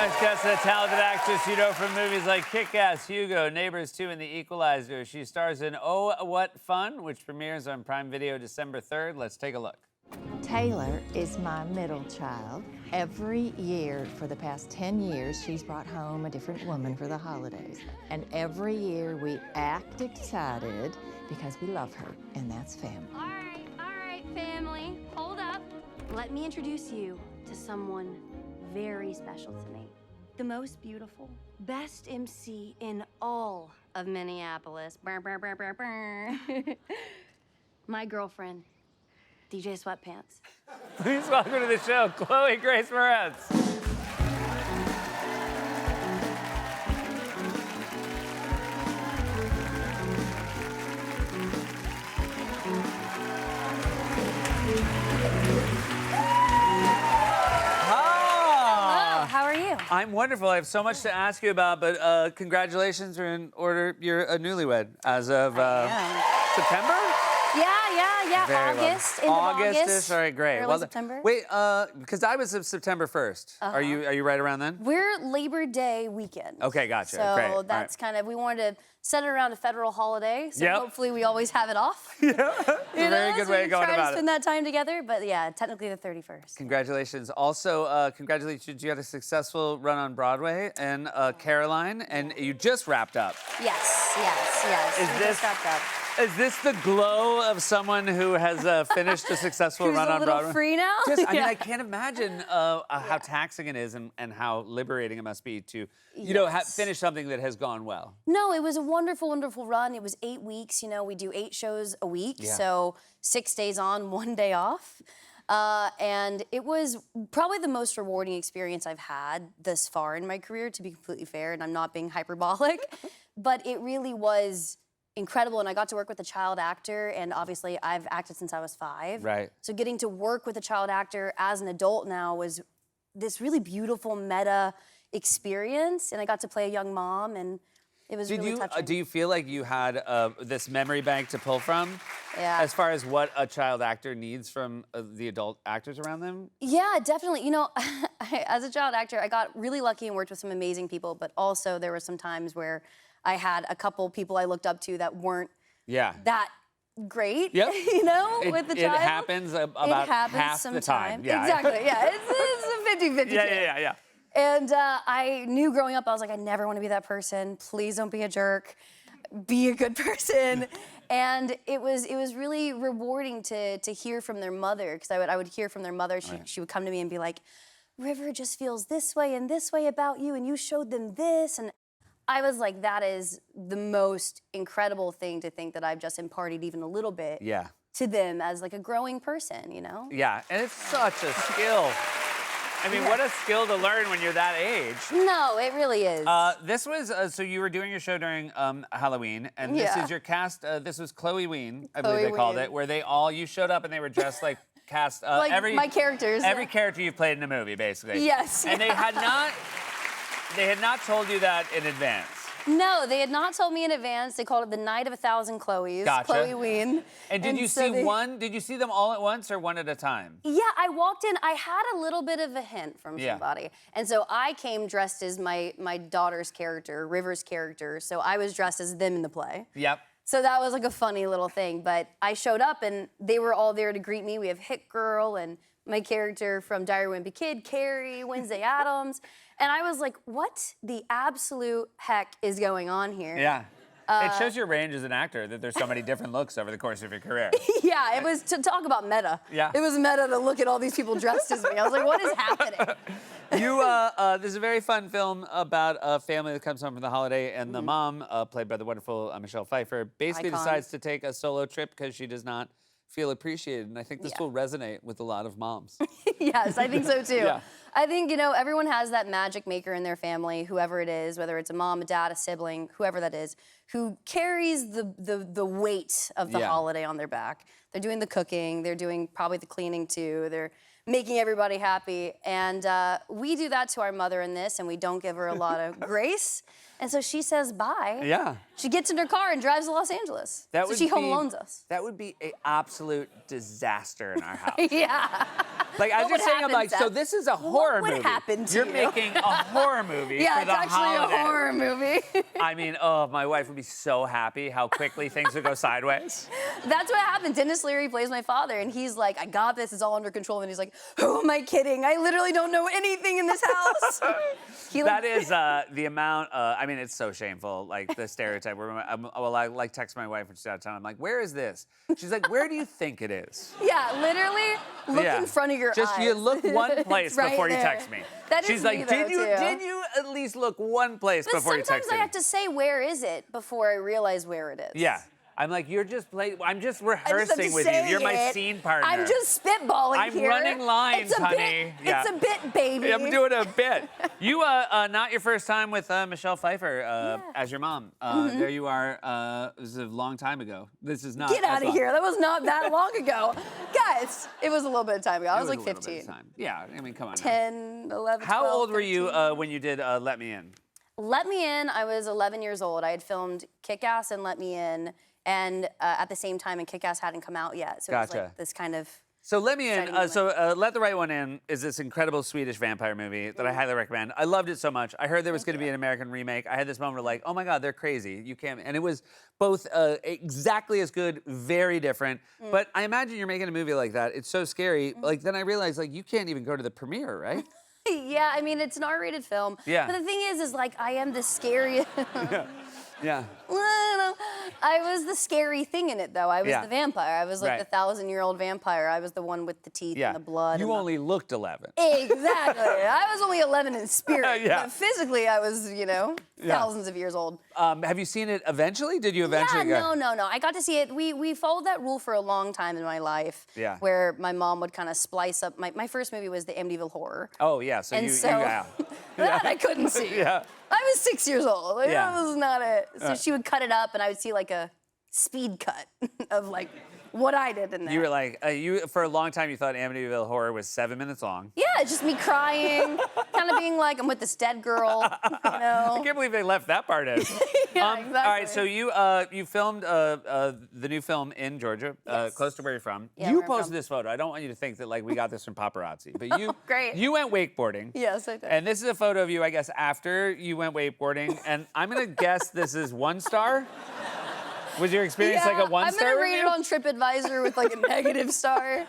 next guest is a talented actress you know from movies like Kick-Ass, Hugo, Neighbors 2, and The Equalizer. She stars in Oh, What Fun, which premieres on Prime Video December 3rd. Let's take a look. Taylor is my middle child. Every year for the past 10 years, she's brought home a different woman for the holidays. And every year we act excited because we love her, and that's family. All right, family, hold up. Let me introduce you to someone very special to me. The most beautiful, best MC in all of Minneapolis. Brr, brr, brr, brr, brr. My girlfriend, DJ Sweatpants. Please welcome to the show, Chloe Grace Moretz. How are you? I'm wonderful. I have so much to ask you about, but congratulations are in order. You're a newlywed as of September? Yeah. Very well. August. End of August. All right, great. Early September. Wait, because I was of September 1st. Are you right around then? We're Labor Day weekend. Okay, gotcha. So Great. All that's right. kind of, we wanted to set it around a federal holiday, so Yep. hopefully we always have it off. It's a very good way of going try about to spend that time together, but yeah, technically the 31st. Congratulations. Also, congratulations, you had a successful run on Broadway and Caroline, and you just wrapped up. Yes. Is We this- just wrapped up. Is this the glow of someone who has finished a successful Who's run a on little Broadway? free now? I mean, Yeah. I can't imagine how taxing it is and how liberating it must be to, finish something that has gone well. No, it was a wonderful, wonderful run. It was 8 weeks. You know, we do 8 shows a week, Yeah. so 6 days on, 1 day off. And it was probably the most rewarding experience I've had thus far in my career, to be completely fair, and I'm not being hyperbolic. But it really was incredible, and I got to work with a child actor, and obviously I've acted since I was 5. Right. So getting to work with a child actor as an adult now was this really beautiful meta experience, and I got to play a young mom, and it was really touching. Do you feel like you had this memory bank to pull from? Yeah. As far as what a child actor needs from the adult actors around them? Yeah, definitely. You know, as a child actor, I got really lucky and worked with some amazing people, but also there were some times where I had a couple people I looked up to that weren't Yeah. that great, Yep. you know, with the child. It happens about half the time. Yeah. Exactly, yeah. It's a 50-50 chance. Yeah. And I knew growing up, I was like, I never want to be that person. Please don't be a jerk. Be a good person. And it was really rewarding to hear from their mother, because I would hear from their mother. She would come to me and be like, River just feels this way and this way about you, and you showed them this. And I was like, that is the most incredible thing to think that I've just imparted even a little bit to them as like a growing person, you know? Yeah, and it's such a skill. I mean, what a skill to learn when you're that age. No, it really is. This was, so you were doing your show during Halloween, and this is your cast, this was Chloe Ween, I believe they called it, where you showed up and they were dressed like cast, like my characters. Every character you've played in a movie, basically. Yes. And they had not told you that in advance. No, they had not told me in advance. They called it the Night of 1,000 Chloes. Gotcha. Chloe Ween. And did you see them all at once or one at a time? Yeah, I walked in. I had a little bit of a hint from somebody. And so I came dressed as my daughter's character, River's character. So I was dressed as them in the play. Yep. So that was like a funny little thing. But I showed up and they were all there to greet me. We have Hit Girl and my character from Diary of a Wimpy Kid, Carrie, Wednesday Addams. And I was like, what the absolute heck is going on here? Yeah. It shows your range as an actor that there's so many different looks over the course of your career. Yeah, it was to talk about meta. Yeah. It was meta to look at all these people dressed as me. I was like, what is happening? There's a very fun film about a family that comes home from the holiday, and the mom, played by the wonderful Michelle Pfeiffer, basically decides to take a solo trip because she does not feel appreciated. And I think this will resonate with a lot of moms. Yes, I think so too. Yeah. I think, you know, everyone has that magic maker in their family, whoever it is, whether it's a mom, a dad, a sibling, whoever that is, who carries the weight of the holiday on their back. They're doing the cooking, they're doing probably the cleaning too, they're making everybody happy. And we do that to our mother in this, and we don't give her a lot of grace. And so she says bye. Yeah. She gets in her car and drives to Los Angeles. That So would she home be- alones us. That would be an absolute disaster in our house. Yeah. Like, as What you're would saying, I'm happen, like, so Seth? this is a What horror would movie. happen to You're you? making a horror movie Yeah, for it's the actually holiday. a horror movie. I mean, oh, my wife would be so happy how quickly things would go sideways. That's what happened. Dennis Leary plays my father, and he's like, I got this, it's all under control. And he's like, who am I kidding? I literally don't know anything in this house. That is the amount. I mean, it's so shameful. Like the stereotype. Where I like text my wife when she's out of town. I'm like, "Where is this?" She's like, "Where do you think it is?" Yeah, literally, look Yeah. in front of your Just eyes. you look one place It's right before you there. text me. That is She's like, me, though, "Did you too. did you at least look one place But before you sometimes texted I me?" have to say, where is it, before I realize where it is. Yeah. I'm like, I'm just I just have rehearsing to with you. say You're my it. scene partner. I'm just spitballing I'm here. running lines, it's a honey. Bit, Yeah. It's a bit, baby. I'm doing a bit. You, not your first time with Michelle Pfeiffer as your mom. There you are. This is a long time ago. This is not. Get out as of long. here. That was not that long ago. Guys, it was a little bit of time ago. I was like It a little bit of 15. time. Yeah, I mean, come on. now. 10, 11, How 12, old were you 13. when you did Let Me In? Let Me In, I was 11 years old. I had filmed Kick-Ass and Let Me In, and at the same time, and Kick-Ass hadn't come out yet. So it was Gotcha. like this kind of... So Let Me In, Exciting Let the Right One In is this incredible Swedish vampire movie that I highly recommend. I loved it so much. I heard there was going to be an American remake. I had this moment of like, oh my God, they're crazy. You can't, and it was both exactly as good, very different. But I imagine you're making a movie like that. It's so scary. Like then I realized like you can't even go to the premiere, right? Yeah, I mean, it's an R-rated film. Yeah. But the thing is like, I am the scariest... Yeah. I was the scary thing in it, though. I was Yeah. the vampire. I was like Right. the 1,000-year-old vampire. I was the one with the teeth Yeah. and the blood. You and only looked 11. Exactly. I was only 11 in spirit. Yeah. But physically, I was, thousands of years old. Have you seen it eventually? Did you eventually Yeah, go? no. I got to see it. We followed that rule for a long time in my life. Yeah. Where my mom would kind of splice up. My first movie was the Amityville Horror. Oh yeah, so And you so yeah. that I couldn't see. Yeah. I was 6 years old. Like, Yeah. That was not it. So she would cut it up, and I would see like a speed cut of like what I did in there. You were like, for a long time you thought Amityville Horror was 7 minutes long. Yeah, it's just me crying, kind of being like, I'm with this dead girl, I can't believe they left that part in. Yeah, All right, exactly. so you filmed the new film in Georgia, Yes. close to where you're from. Yeah, You where I'm posted from. this photo. I don't want you to think that like we got this from paparazzi, but you Great. you went wakeboarding. Yes, I did. And this is a photo of you, I guess, after you went wakeboarding. And I'm gonna guess this is 1 star. Was your experience like a 1 star I'm gonna rate review? it on TripAdvisor with like a negative star.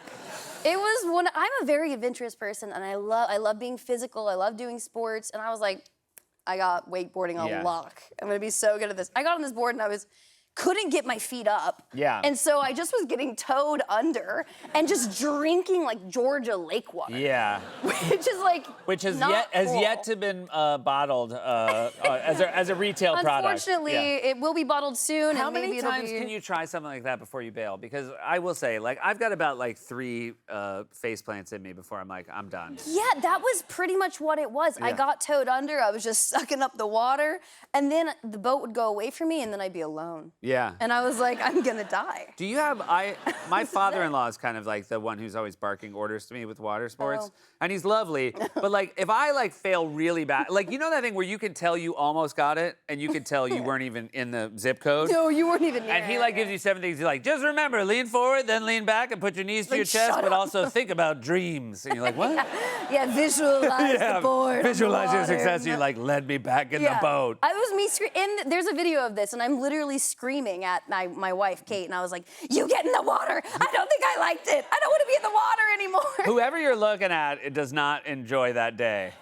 It was one. I'm a very adventurous person, and I love being physical. I love doing sports, and I was like, I got wakeboarding on Yeah. lock. I'm gonna be so good at this. I got on this board, and I couldn't get my feet up. Yeah. And so I just was getting towed under and just drinking like Georgia lake water. Yeah. Which is like Which has not cool. yet to been bottled as a retail product. Unfortunately, Yeah. it will be bottled soon. How and many maybe it'll times be... can you try something like that before you bail? Because I will say, like, I've got about like 3 face plants in me before I'm like, I'm done. Yeah, that was pretty much what it was. I Yeah. got towed under. I was just sucking up the water, and then the boat would go away from me, and then I'd be alone. Yeah. And I was like, I'm gonna die. Do you have my father-in-law is kind of like the one who's always barking orders to me with water sports. Oh. And he's lovely, but like if I like fail really bad, like you know that thing where you can tell you almost got it and you could tell you weren't even in the zip code? No, you weren't even near And he it. like gives you 7 things. He's like, just remember, lean forward, then lean back, and put your knees to Like, your chest, shut but up. also think about dreams. And you're like, what? Yeah, visualize the board. on the Visualize your water. success. You like led me back in Yeah. the boat. I was me there's a video of this, and I'm literally screaming at my wife, Kate, and I was like, you get in the water. I don't think I liked it. I don't want to be in the water anymore. Whoever you're looking at, it does not enjoy that day.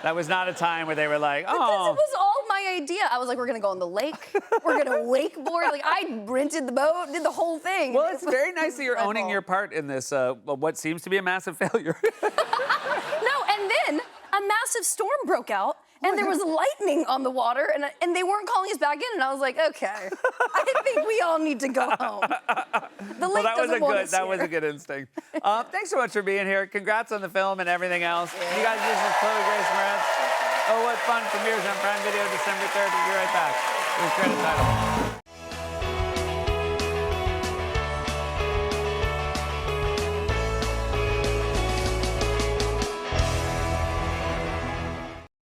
That was not a time where they were like, This oh. was all my idea. I was like, we're gonna go on the lake. We're gonna wakeboard. Like I rented the boat, did the whole thing. Well, it's very nice that you're My owning fault. your part in this, what seems to be a massive failure. No, and then a massive storm broke out, and there was lightning on the water, and they weren't calling us back in, and I was like, okay, I think we all need to go home. The lake doesn't want us that was a here. good instinct. Thanks so much for being here. Congrats on the film and everything else. You guys, this is Chloe Grace Moretz. Oh, What Fun premieres on Prime Video December 3rd. We'll be right back. It was credit title.